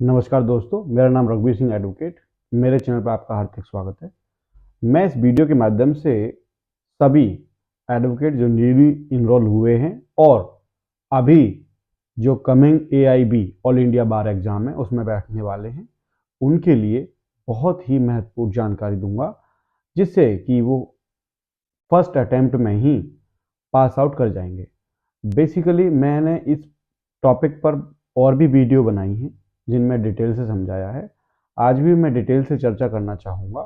नमस्कार दोस्तों, मेरा नाम रघुवीर सिंह एडवोकेट। मेरे चैनल पर आपका हार्दिक स्वागत है। मैं इस वीडियो के माध्यम से सभी एडवोकेट जो न्यूली इनरोल हुए हैं और अभी जो कमिंग एआईबी ऑल इंडिया बार एग्जाम है उसमें बैठने वाले हैं, उनके लिए बहुत ही महत्वपूर्ण जानकारी दूंगा, जिससे कि वो फर्स्ट अटेम्प्ट में ही पास आउट कर जाएंगे। बेसिकली मैंने इस टॉपिक पर और भी वीडियो बनाई हैं जिनमें डिटेल से समझाया है। आज भी मैं डिटेल से चर्चा करना चाहूँगा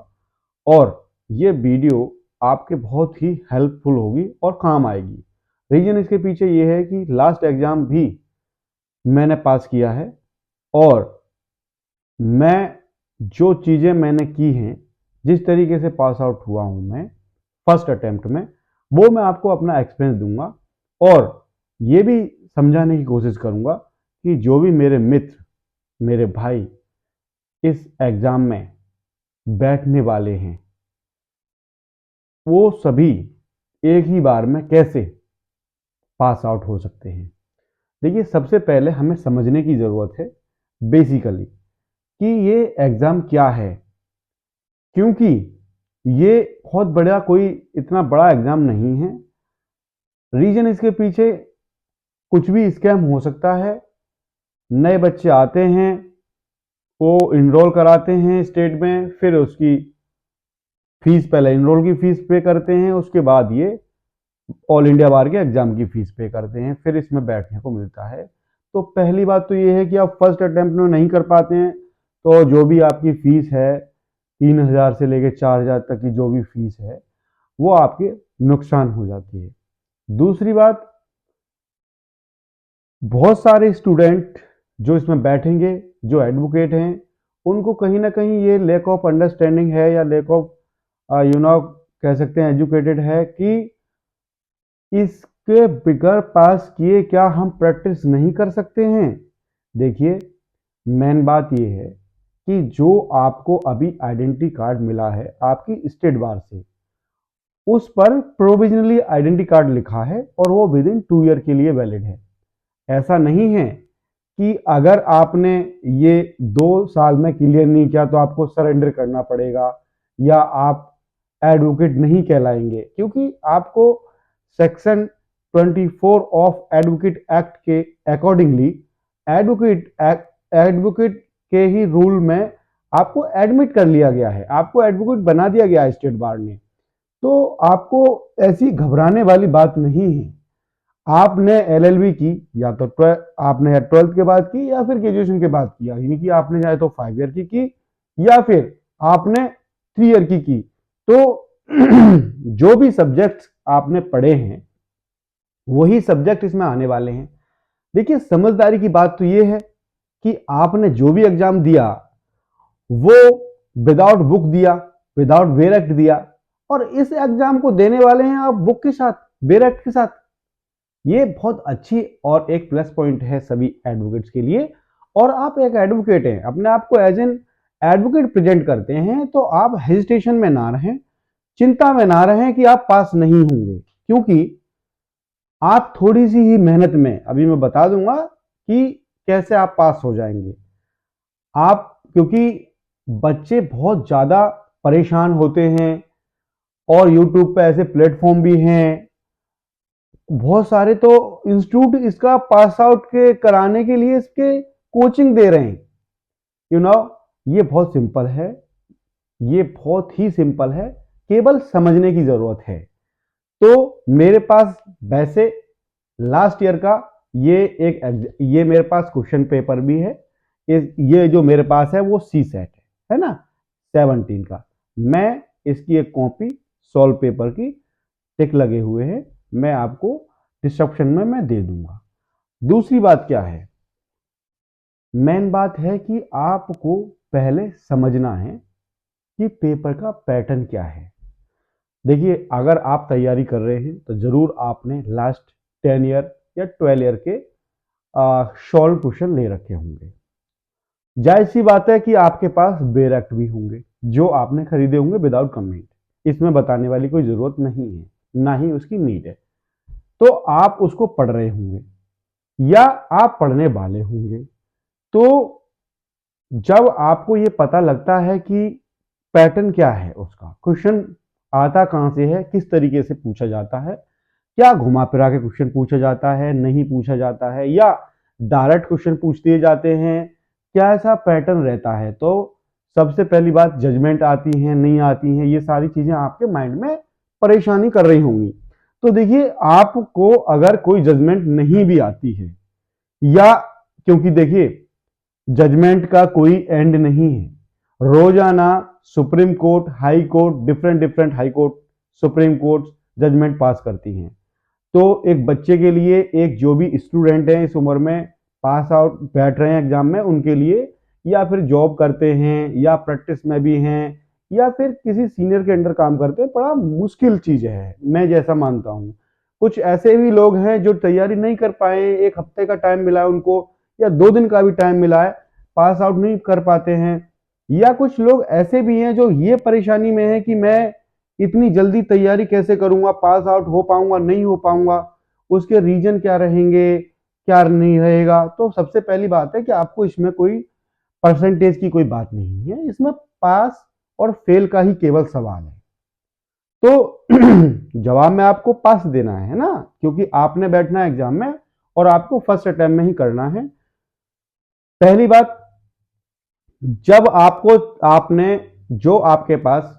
और ये वीडियो आपके बहुत ही हेल्पफुल होगी और काम आएगी। रीज़न इसके पीछे ये है कि लास्ट एग्ज़ाम भी मैंने पास किया है और मैं जो चीज़ें मैंने की हैं, जिस तरीके से पास आउट हुआ हूँ मैं फर्स्ट अटेम्प्ट में, वो मैं आपको अपना एक्सपीरियंस दूंगा और ये भी समझाने की कोशिश करूंगा कि जो भी मेरे मित्र, मेरे भाई इस एग्ज़ाम में बैठने वाले हैं, वो सभी एक ही बार में कैसे पास आउट हो सकते हैं। देखिए, सबसे पहले हमें समझने की ज़रूरत है बेसिकली कि ये एग्ज़ाम क्या है, क्योंकि ये बहुत बड़ा कोई इतना बड़ा एग्ज़ाम नहीं है। रीज़न इसके पीछे कुछ भी स्कैम हो सकता है। नए बच्चे आते हैं, वो इनरोल कराते हैं स्टेट में, फिर उसकी फीस, पहले इनरोल की फीस पे करते हैं, उसके बाद ये ऑल इंडिया बार के एग्जाम की फीस पे करते हैं, फिर इसमें बैठने को मिलता है। तो पहली बात तो ये है कि आप फर्स्ट अटेम्प्ट में नहीं कर पाते हैं तो जो भी आपकी फीस है, 3,000 से लेकर 4,000 तक की जो भी फीस है, वो आपके नुकसान हो जाती है। दूसरी बात, बहुत सारे स्टूडेंट जो इसमें बैठेंगे, जो एडवोकेट हैं, उनको कहीं ना कहीं ये लैक ऑफ अंडरस्टैंडिंग है या लैक ऑफ कह सकते हैं एजुकेटेड है कि इसके बिगर पास किए क्या हम प्रैक्टिस नहीं कर सकते हैं। देखिए, मेन बात ये है कि जो आपको अभी आइडेंटिटी कार्ड मिला है आपकी स्टेट बार से, उस पर प्रोविजनली आइडेंटिटी कार्ड लिखा है और वो विद इन 2 ईयर के लिए वैलिड है। ऐसा नहीं है कि अगर आपने ये 2 साल में क्लियर नहीं किया तो आपको सरेंडर करना पड़ेगा या आप एडवोकेट नहीं कहलाएंगे, क्योंकि आपको सेक्शन 24 ऑफ एडवोकेट एक्ट के अकॉर्डिंगली एडवोकेट के ही रूल में आपको एडमिट कर लिया गया है, आपको एडवोकेट बना दिया गया है स्टेट बार ने। तो आपको ऐसी घबराने वाली बात नहीं है। आपने एलएलबी की या तो आपने 12th के बाद की या फिर ग्रेजुएशन के बाद किया, यानी कि आपने चाहे तो 5 ईयर की या फिर आपने 3 ईयर की। तो जो भी सब्जेक्ट्स आपने पढ़े हैं वही सब्जेक्ट इसमें आने वाले हैं। देखिए, समझदारी की बात तो ये है कि आपने जो भी एग्जाम दिया वो विदाउट बुक दिया, विदाउट बेरेक्ट दिया, और इस एग्जाम को देने वाले हैं आप बुक के साथ, बेरेक्ट के साथ। ये बहुत अच्छी और एक प्लस पॉइंट है सभी एडवोकेट्स के लिए। और आप एक एडवोकेट हैं, अपने आप को एज एन एडवोकेट प्रेजेंट करते हैं, तो आप हेजिटेशन में ना रहें, चिंता में ना रहें कि आप पास नहीं होंगे, क्योंकि आप थोड़ी सी ही मेहनत में, अभी मैं बता दूंगा कि कैसे आप पास हो जाएंगे। आप, क्योंकि बच्चे बहुत ज़्यादा परेशान होते हैं और यूट्यूब पे ऐसे प्लेटफॉर्म भी हैं बहुत सारे, तो इंस्टीट्यूट इसका पास आउट के कराने के लिए इसके कोचिंग दे रहे हैं। यू नो, ये बहुत सिंपल है, ये बहुत ही सिंपल है, केवल समझने की जरूरत है। तो मेरे पास वैसे लास्ट ईयर का ये मेरे पास क्वेश्चन पेपर भी है। ये जो मेरे पास है वो सी सेट है ना, 17 का। मैं इसकी एक कॉपी सॉल्व पेपर की टिक लगे हुए हैं, मैं आपको डिस्क्रिप्शन में मैं दे दूंगा। दूसरी बात क्या है, मेन बात है कि आपको पहले समझना है कि पेपर का पैटर्न क्या है। देखिए, अगर आप तैयारी कर रहे हैं तो जरूर आपने लास्ट 10 ईयर या 12 ईयर के सॉल्व क्वेश्चन ले रखे होंगे। जाहिर सी बात है कि आपके पास बेरेक्ट भी होंगे जो आपने खरीदे होंगे विदाउट कमेंट, इसमें बताने वाली कोई जरूरत नहीं है, ना ही उसकी नीड है। तो आप उसको पढ़ रहे होंगे या आप पढ़ने वाले होंगे। तो जब आपको ये पता लगता है कि पैटर्न क्या है, उसका क्वेश्चन आता कहाँ से है, किस तरीके से पूछा जाता है, क्या घुमा फिरा के क्वेश्चन पूछा जाता है, नहीं पूछा जाता है, या डायरेक्ट क्वेश्चन पूछ दिए जाते हैं, क्या ऐसा पैटर्न रहता है, तो सबसे पहली बात जजमेंट आती है नहीं आती है, ये सारी चीजें आपके माइंड में परेशानी कर रही होंगी। तो देखिए, आपको अगर कोई जजमेंट नहीं भी आती है, या क्योंकि देखिए जजमेंट का कोई एंड नहीं है, रोजाना supreme court, high court, different different high court, supreme court judgement pass करती हैं। तो एक बच्चे के लिए, एक जो भी स्टूडेंट है इस उम्र में पास आउट बैठ रहे हैं एग्जाम में, उनके लिए, या फिर जॉब करते हैं या प्रैक्टिस में भी हैं या फिर किसी सीनियर के अंडर काम करते हैं, बड़ा मुश्किल चीज है, मैं जैसा मानता हूँ। कुछ ऐसे भी लोग हैं जो तैयारी नहीं कर पाए, एक हफ्ते का टाइम मिला है उनको या 2 दिन का भी टाइम मिला है, पास आउट नहीं कर पाते हैं। या कुछ लोग ऐसे भी हैं जो ये परेशानी में है कि मैं इतनी जल्दी तैयारी कैसे करूंगा, पास आउट हो पाऊंगा नहीं हो पाऊंगा, उसके रीजन क्या रहेंगे, क्या नहीं रहेगा। तो सबसे पहली बात है कि आपको इसमें कोई परसेंटेज की कोई बात नहीं है, इसमें पास और फेल का ही केवल सवाल है। तो जवाब में आपको पास देना है ना, क्योंकि आपने बैठना है एग्जाम में और आपको फर्स्ट अटेम्प्ट में ही करना है। पहली बात, जब आपको, आपने जो आपके पास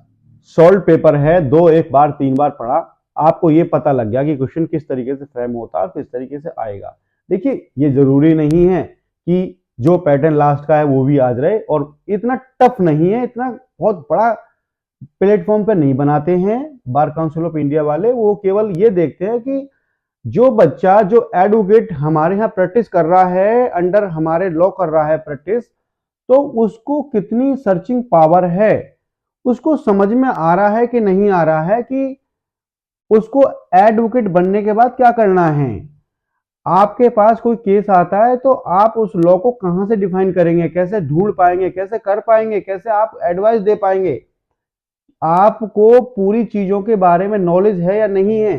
सॉल्व पेपर है, 1 बार 3 बार पढ़ा, आपको ये पता लग गया कि क्वेश्चन किस तरीके से फ्रेम होता है और किस तरीके से आएगा। देखिए, ये जरूरी नहीं है कि जो पैटर्न लास्ट का है वो भी आ जाए, और इतना टफ नहीं है, इतना बहुत बड़ा प्लेटफॉर्म पे नहीं बनाते हैं बार काउंसिल ऑफ इंडिया वाले। वो केवल ये देखते हैं कि जो बच्चा, जो एडवोकेट हमारे यहाँ प्रैक्टिस कर रहा है, अंडर हमारे लॉ कर रहा है प्रैक्टिस, तो उसको कितनी सर्चिंग पावर है, उसको समझ में आ रहा है कि नहीं आ रहा है, कि उसको एडवोकेट बनने के बाद क्या करना है। आपके पास कोई केस आता है तो आप उस लॉ को कहां से डिफाइन करेंगे, कैसे ढूंढ पाएंगे, कैसे कर पाएंगे, कैसे आप एडवाइस दे पाएंगे, आपको पूरी चीजों के बारे में नॉलेज है या नहीं है।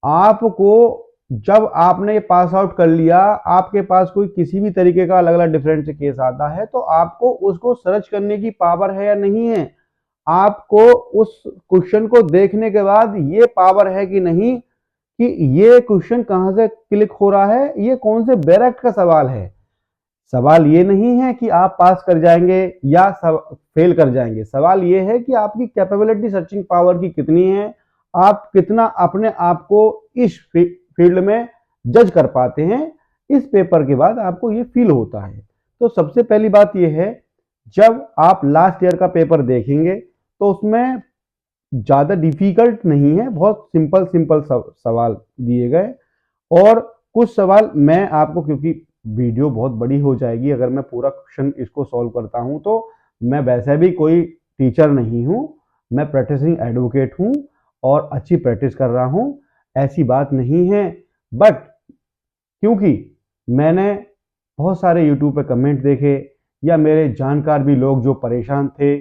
आपको, जब आपने ये पास आउट कर लिया, आपके पास कोई किसी भी तरीके का अलग अलग डिफरेंट केस आता है, तो आपको उसको सर्च करने की पावर है या नहीं है। आपको उस क्वेश्चन को देखने के बाद ये पावर है कि नहीं, कि ये क्वेश्चन कहां से क्लिक हो रहा है, ये कौन से बैरक्ट का सवाल है। सवाल ये नहीं है कि आप पास कर जाएंगे या फेल कर जाएंगे, सवाल ये है कि आपकी कैपेबिलिटी सर्चिंग पावर की कितनी है, आप कितना अपने आप को इस फील्ड में जज कर पाते हैं। इस पेपर के बाद आपको ये फील होता है। तो सबसे पहली बात ये है, जब आप लास्ट ईयर का पेपर देखेंगे तो उसमें ज्यादा डिफिकल्ट नहीं है, बहुत सिंपल सिंपल सवाल दिए गए। और कुछ सवाल मैं आपको, क्योंकि वीडियो बहुत बड़ी हो जाएगी अगर मैं पूरा क्वेश्चन इसको सॉल्व करता हूं, तो मैं वैसे भी कोई टीचर नहीं हूं, मैं प्रैक्टिसिंग एडवोकेट हूं और अच्छी प्रैक्टिस कर रहा हूं, ऐसी बात नहीं है। बट क्योंकि मैंने बहुत सारे यूट्यूब पे कमेंट देखे, या मेरे जानकार भी लोग जो परेशान थे,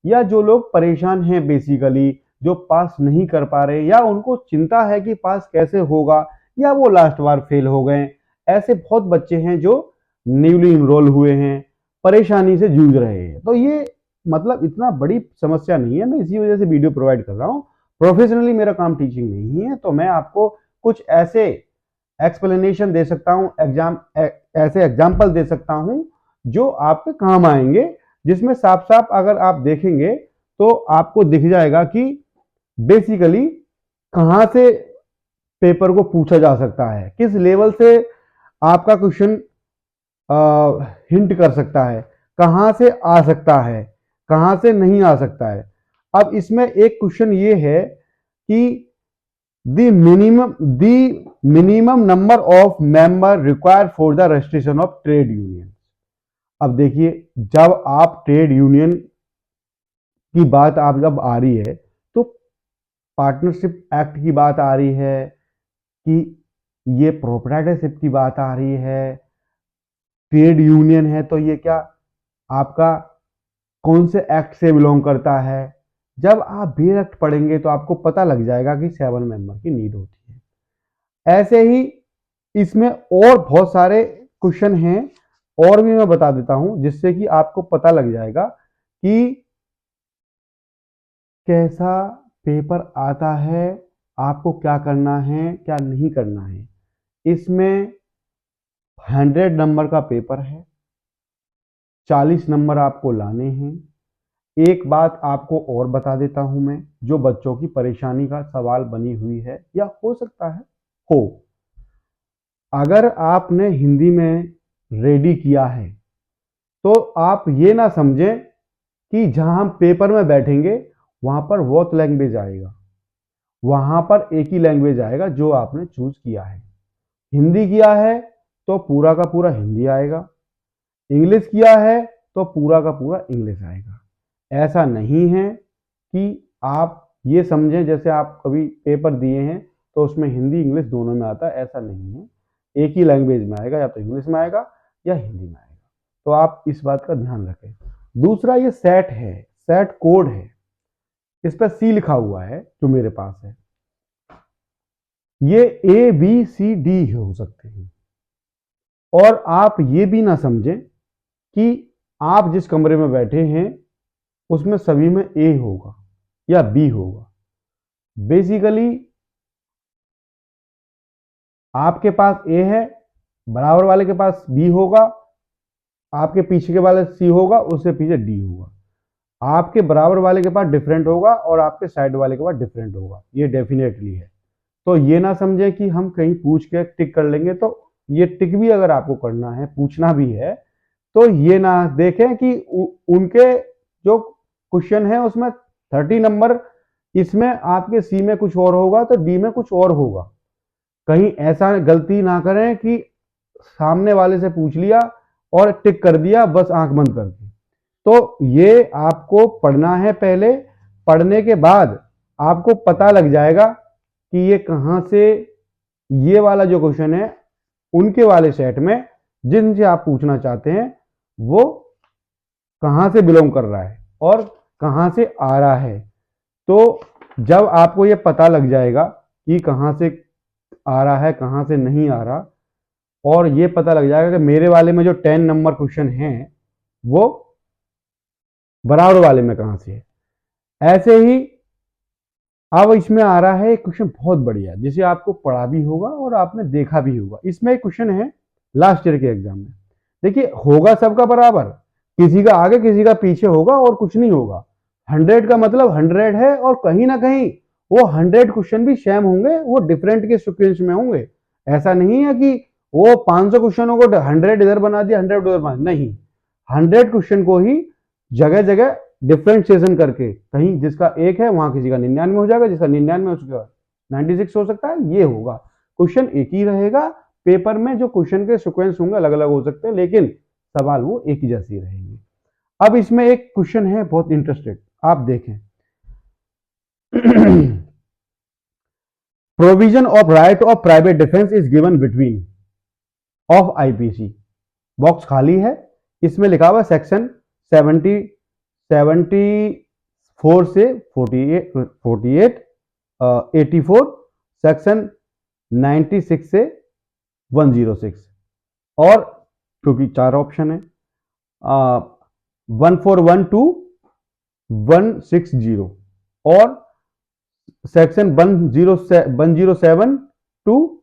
या जो लोग परेशान हैं बेसिकली, जो पास नहीं कर पा रहे, या उनको चिंता है कि पास कैसे होगा, या वो लास्ट बार फेल हो गए, ऐसे बहुत बच्चे हैं जो न्यूली इनरोल हुए हैं, परेशानी से जूझ रहे हैं। तो ये मतलब इतना बड़ी समस्या नहीं है, मैं इसी वजह से वीडियो प्रोवाइड कर रहा हूँ। प्रोफेशनली मेरा काम टीचिंग नहीं है, तो मैं आपको कुछ ऐसे एक्सप्लेनेशन दे सकता हूं, ऐसे एग्जाम्पल दे सकता हूं जो आपके काम आएंगे, जिसमें साफ साफ अगर आप देखेंगे तो आपको दिख जाएगा कि बेसिकली कहां से पेपर को पूछा जा सकता है, किस लेवल से आपका क्वेश्चन हिंट कर सकता है, कहां से आ सकता है, कहां से नहीं आ सकता है। अब इसमें एक क्वेश्चन ये है कि the minimum number of member required for the registration of trade union. अब देखिए, जब आप ट्रेड यूनियन की बात आप जब आ रही है, तो पार्टनरशिप एक्ट की बात आ रही है, कि ये प्रोप्राइटरशिप की बात आ रही है, ट्रेड यूनियन है तो ये क्या आपका कौन से एक्ट से बिलोंग करता है। जब आप बी एक्ट पढ़ेंगे तो आपको पता लग जाएगा कि 7 मेंबर की नीड होती है। ऐसे ही इसमें और बहुत सारे क्वेश्चन हैं, और भी मैं बता देता हूं जिससे कि आपको पता लग जाएगा कि कैसा पेपर आता है, आपको क्या करना है क्या नहीं करना है। इसमें 100 नंबर का पेपर है, 40 नंबर आपको लाने हैं। एक बात आपको और बता देता हूं मैं, जो बच्चों की परेशानी का सवाल बनी हुई है या हो सकता है हो, अगर आपने हिंदी में रेडी किया है तो आप ये ना समझें कि जहां हम पेपर में बैठेंगे वहां पर बहुत लैंग्वेज आएगा। वहां पर एक ही लैंग्वेज आएगा जो आपने चूज किया है। हिंदी किया है तो पूरा का पूरा हिंदी आएगा, इंग्लिश किया है तो पूरा का पूरा इंग्लिश आएगा। ऐसा नहीं है कि आप ये समझें जैसे आप कभी पेपर दिए हैं तो उसमें हिंदी इंग्लिश दोनों में आता है, ऐसा नहीं है। एक ही लैंग्वेज में आएगा, या तो इंग्लिश में आएगा या हिंदी में आएगा। तो आप इस बात का ध्यान रखें। दूसरा ये सेट है, सेट कोड है, इस पर सी लिखा हुआ है जो मेरे पास है। ये ए बी सी डी हो सकते हैं। और आप ये भी ना समझें कि आप जिस कमरे में बैठे हैं उसमें सभी में ए होगा या बी होगा। बेसिकली आपके पास ए है, बराबर वाले के पास बी होगा, आपके पीछे के वाले सी होगा, उससे पीछे डी होगा। आपके बराबर वाले के पास डिफरेंट होगा और आपके साइड वाले के पास डिफरेंट होगा, ये डेफिनेटली है। तो ये ना समझे कि हम कहीं पूछ के टिक कर लेंगे। तो ये टिक भी अगर आपको करना है, पूछना भी है, तो ये ना देखें कि उनके जो क्वेश्चन है उसमें 30 नंबर, इसमें आपके सी में कुछ और होगा तो डी में कुछ और होगा। कहीं ऐसा गलती ना करें कि सामने वाले से पूछ लिया और टिक कर दिया बस आंख बंद करके। तो ये आपको पढ़ना है पहले, पढ़ने के बाद आपको पता लग जाएगा कि ये कहां से, ये वाला जो क्वेश्चन है उनके वाले सेट में जिनसे आप पूछना चाहते हैं वो कहां से बिलोंग कर रहा है और कहां से आ रहा है। तो जब आपको ये पता लग जाएगा कि कहां से आ रहा है कहां से नहीं आ रहा, और ये पता लग जाएगा कि मेरे वाले में जो 10 नंबर क्वेश्चन हैं वो बराबर वाले में कहां से है। ऐसे ही अब इसमें आ रहा है एक क्वेश्चन बहुत बढ़िया जिसे आपको पढ़ा भी होगा और आपने देखा भी होगा। इसमें एक क्वेश्चन है लास्ट ईयर के एग्जाम में। देखिए होगा सबका बराबर, किसी का आगे किसी का पीछे होगा और कुछ नहीं होगा। 100 का मतलब 100 है और कहीं ना कहीं वो 100 क्वेश्चन भी सेम होंगे, वो डिफरेंट के सीक्वेंस में होंगे। ऐसा नहीं है कि वो 500 क्वेश्चनों को 100 इधर बना दिया 100 उधर बना दिया, नहीं। 100 क्वेश्चन को ही जगह जगह डिफ्रेंशिएशन करके, कहीं जिसका 1 है वहां किसी का 99 हो जाएगा, जिसका 99 उसका 96 हो सकता है, ये होगा। क्वेश्चन एक ही रहेगा, पेपर में जो क्वेश्चन के सीक्वेंस होंगे अलग अलग हो सकते हैं लेकिन सवाल वो एक ही जैसे रहेंगे। अब इसमें एक क्वेश्चन है बहुत इंटरेस्टेड, आप देखें। Provision of right of private defence is given between of IPC. Box खाली है, इसमें लिखा हुआ सेक्शन 74 से 48 84, सेक्शन 96 से 106, और क्योंकि 4 ऑप्शन है 1412 160, और सेक्शन 107 टू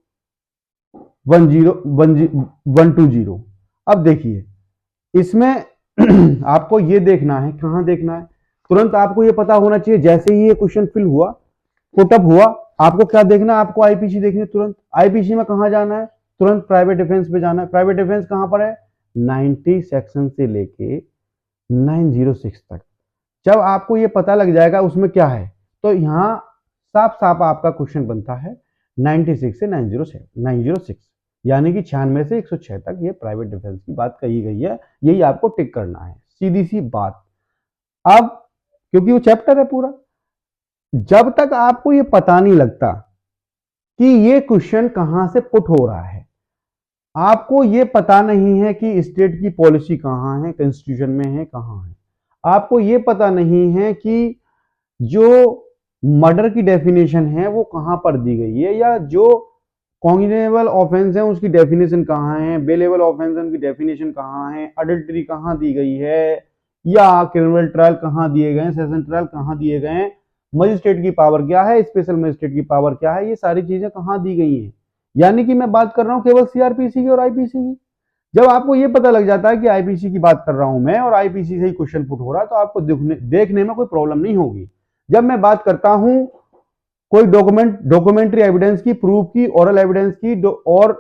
120। अब देखिए इसमें आपको ये देखना है, कहां देखना है, तुरंत आपको ये पता होना चाहिए। जैसे ही ये क्वेश्चन फिल हुआ, पुटअप हुआ, आपको क्या देखना है, आपको आईपीसी देखनी है। तुरंत आईपीसी में कहां जाना है, तुरंत प्राइवेट डिफेंस पे जाना है। प्राइवेट डिफेंस कहां पर है, 90 सेक्शन से लेके 906 तक। जब आपको ये पता लग जाएगा उसमें क्या है, तो यहां साफ साफ आपका क्वेश्चन बनता है 96 से 906, यानी कि 96 से 106 तक ये प्राइवेट डिफेंस की बात कही गई है। यही आपको टिक करना है, सीधी सी बात। अब क्योंकि वो चैप्टर है पूरा, जब तक आपको ये पता नहीं लगता कि ये क्वेश्चन कहां से पुट हो रहा है, आपको ये पता नहीं है कि स्टेट की पॉलिसी कहां है, कॉन्स्टिट्यूशन में है कहां है, आपको ये पता नहीं है कि जो मर्डर की डेफिनेशन है वो कहां पर दी गई है, या जो कॉग्निजेबल ऑफेंस है उसकी डेफिनेशन कहाँ है, बेलेबल ऑफेंस है उनकी डेफिनेशन कहाँ है, अडल्ट्री कहाँ दी गई है, या क्रिमिनल ट्रायल कहाँ दिए गए हैं, सेशन ट्रायल कहाँ दिए गए हैं, मजिस्ट्रेट की पावर क्या है, स्पेशल मजिस्ट्रेट की पावर क्या है, ये सारी चीजें कहाँ दी गई हैं। यानी कि मैं बात कर रहा हूँ केवल सीआरपीसी की और आईपीसी की। जब आपको ये पता लग जाता है कि आईपीसी की बात कर रहा हूं मैं और आईपीसी से ही क्वेश्चन पुट हो रहा है, तो आपको देखने में कोई प्रॉब्लम नहीं होगी। जब मैं बात करता हूं कोई डॉक्यूमेंट्री एविडेंस की, प्रूफ की, ओरल एविडेंस की और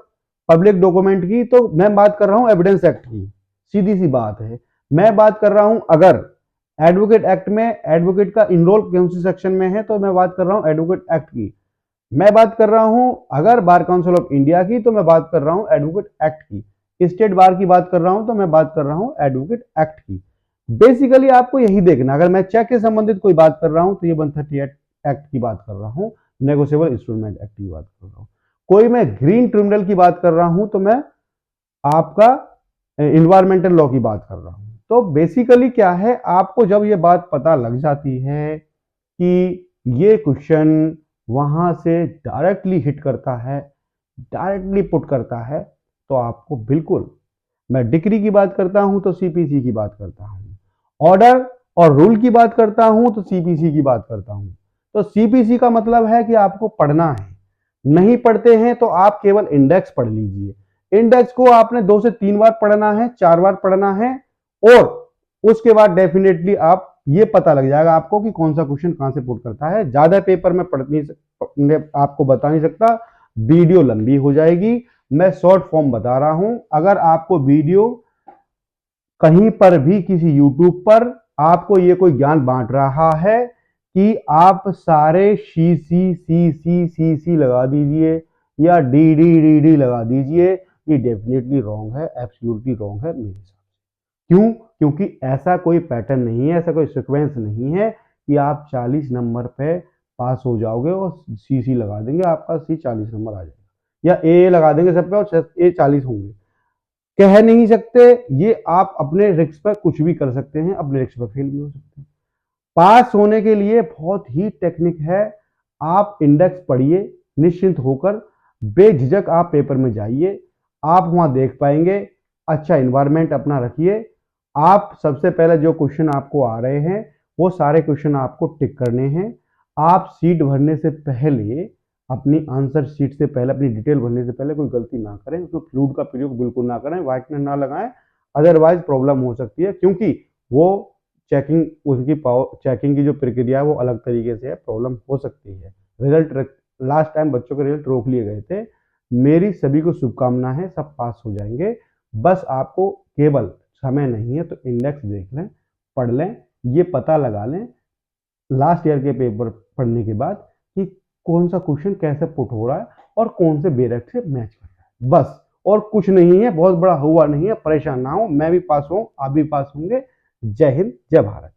पब्लिक डॉक्यूमेंट की, तो मैं बात कर रहा हूं एविडेंस एक्ट की। सीधी सी बात है। मैं बात कर रहा हूं अगर एडवोकेट एक्ट में एडवोकेट का इनरोल कौन सी सेक्शन में है, तो मैं बात कर रहा हूं एडवोकेट एक्ट की। मैं बात कर रहा हूं अगर बार काउंसिल ऑफ इंडिया की, तो मैं बात कर रहा हूं एडवोकेट एक्ट की। स्टेट बार की बात कर रहा हूं तो मैं बात कर रहा हूं एडवोकेट एक्ट की। बेसिकली आपको यही देखना, अगर मैं चेक से संबंधित कोई बात कर रहा हूं तो ये 138 एक्ट की बात कर रहा हूं, नेगोशिएबल इंस्ट्रूमेंट एक्ट की बात कर रहा हूं। कोई मैं ग्रीन ट्रिब्यूनल की बात कर रहा हूं तो मैं आपका इन्वायरमेंटल लॉ की बात कर रहा हूं। तो बेसिकली क्या है, आपको जब ये बात पता लग जाती है कि ये क्वेश्चन वहां से डायरेक्टली हिट करता है, डायरेक्टली पुट करता है, तो आपको बिल्कुल, मैं डिग्री की बात करता हूं तो सीपीसी की बात करता हूं, ऑर्डर और रूल की बात करता हूं तो सीपीसी की बात करता हूं। तो सीपीसी का मतलब है कि आपको पढ़ना है, नहीं पढ़ते हैं तो आप केवल इंडेक्स पढ़ लीजिए। इंडेक्स को आपने 2 से 3 बार पढ़ना है, 4 बार पढ़ना है, और उसके बाद डेफिनेटली आप ये पता लग जाएगा आपको कि कौन सा क्वेश्चन कहां से पुट करता है। ज्यादा पेपर में पढ़ नहीं, आपको बता नहीं सकता, वीडियो लंबी हो जाएगी। मैं शॉर्ट फॉर्म बता रहा हूं। अगर आपको वीडियो कहीं पर भी किसी यूट्यूब पर आपको ये कोई ज्ञान बांट रहा है कि आप सारे सी सी सी सी सी सी लगा दीजिए या डी डी डी डी लगा दीजिए, ये डेफिनेटली रॉन्ग है, एब्सोल्युटली रॉन्ग है मेरे हिसाब से। क्यों? क्योंकि ऐसा कोई पैटर्न नहीं है, ऐसा कोई सीक्वेंस नहीं है कि आप 40 नंबर पे पास हो जाओगे और सी सी लगा देंगे, आपका सी 40 नंबर आ जाएगा, या ए लगा देंगे सब पे और ए 40 होंगे। कह नहीं सकते, ये आप अपने रिस्क पर कुछ भी कर सकते हैं, अपने रिस्क पर फेल भी हो सकते हैं। पास होने के लिए बहुत ही टेक्निक है। आप इंडेक्स पढ़िए निश्चिंत होकर, बेझिझक आप पेपर में जाइए, आप वहां देख पाएंगे। अच्छा इन्वायरमेंट अपना रखिए। आप सबसे पहले जो क्वेश्चन आपको आ रहे हैं वो सारे क्वेश्चन आपको टिक करने हैं। आप सीट भरने से पहले, अपनी आंसर शीट से पहले, अपनी डिटेल भरने से पहले कोई गलती ना करें, उसमें फ्लूड का प्रयोग बिल्कुल ना करें, व्हाइटनर ना लगाएं, अदरवाइज प्रॉब्लम हो सकती है। क्योंकि वो चेकिंग, उसकी पावर चेकिंग की जो प्रक्रिया है वो अलग तरीके से है, प्रॉब्लम हो सकती है। रिजल्ट लास्ट टाइम बच्चों के रिजल्ट रोक लिए गए थे। मेरी सभी को शुभकामना है, सब पास हो जाएंगे। बस आपको केवल समय नहीं है तो इंडेक्स देख लें, पढ़ लें, ये पता लगा लें लास्ट ईयर के पेपर पढ़ने के बाद कि कौन सा क्वेश्चन कैसे पुट हो रहा है और कौन से बेरेक्ट से मैच कर रहा है, बस। और कुछ नहीं है, बहुत बड़ा हुआ नहीं है, परेशान ना हो। मैं भी पास हूं, आप भी पास होंगे। जय हिंद, जय भारत।